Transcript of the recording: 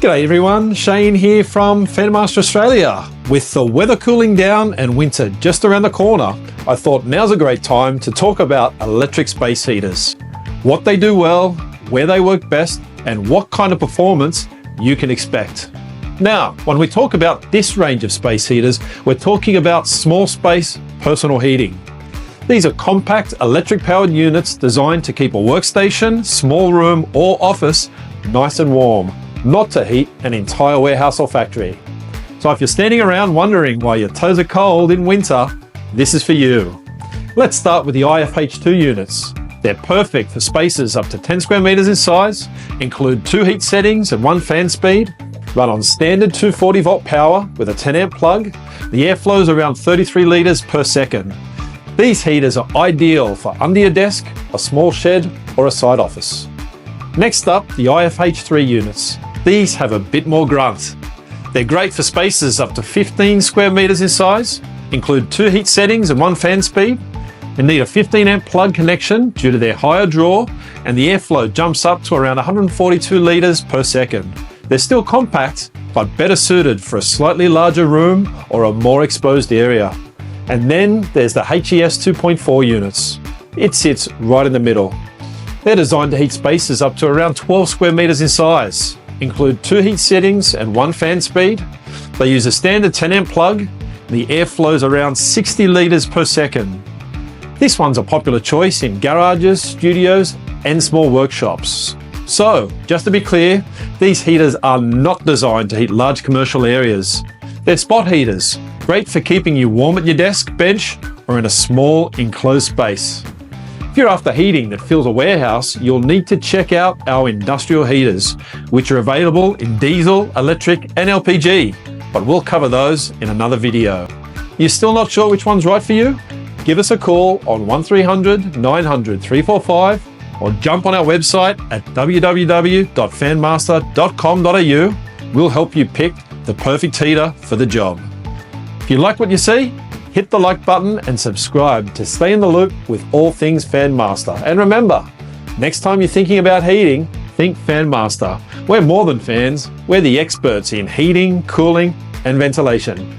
G'day everyone, Shane here from Fanmaster Australia. With the weather cooling down and winter just around the corner, I thought now's a great time to talk about electric space heaters. What they do well, where they work best, and what kind of performance you can expect. Now, when we talk about this range of space heaters, we're talking about small space personal heating. These are compact electric powered units designed to keep a workstation, small room, or office nice and warm, not to heat an entire warehouse or factory. So if you're standing around wondering why your toes are cold in winter, this is for you. Let's start with the IFH2 units. They're perfect for spaces up to 10 square meters in size, include 2 heat settings and 1 fan speed, run on standard 240 volt power with a 10 amp plug. The airflow is around 33 liters per second. These heaters are ideal for under your desk, a small shed, or a side office. Next up, the IFH3 units. These have a bit more grunt. They're great for spaces up to 15 square meters in size, include 2 heat settings and 1 fan speed, and need a 15 amp plug connection due to their higher draw, and the airflow jumps up to around 142 liters per second. They're still compact, but better suited for a slightly larger room or a more exposed area. And then there's the HES 2.4 units. It sits right in the middle. They're designed to heat spaces up to around 12 square meters in size, include 2 heat settings and 1 fan speed. They use a standard 10 amp plug. The airflow is around 60 liters per second. This one's a popular choice in garages, studios, and small workshops. So, just to be clear, these heaters are not designed to heat large commercial areas. They're spot heaters, great for keeping you warm at your desk, bench, or in a small enclosed space. If you're after heating that fills a warehouse, you'll need to check out our industrial heaters, which are available in diesel, electric, and LPG, but we'll cover those in another video. You're still not sure which one's right for you? Give us a call on 1300 900 345 or jump on our website at www.fanmaster.com.au. We'll help you pick the perfect heater for the job. If you like what you see, hit the like button and subscribe to stay in the loop with all things Fanmaster. And remember, next time you're thinking about heating, think Fanmaster. We're more than fans, we're the experts in heating, cooling, and ventilation.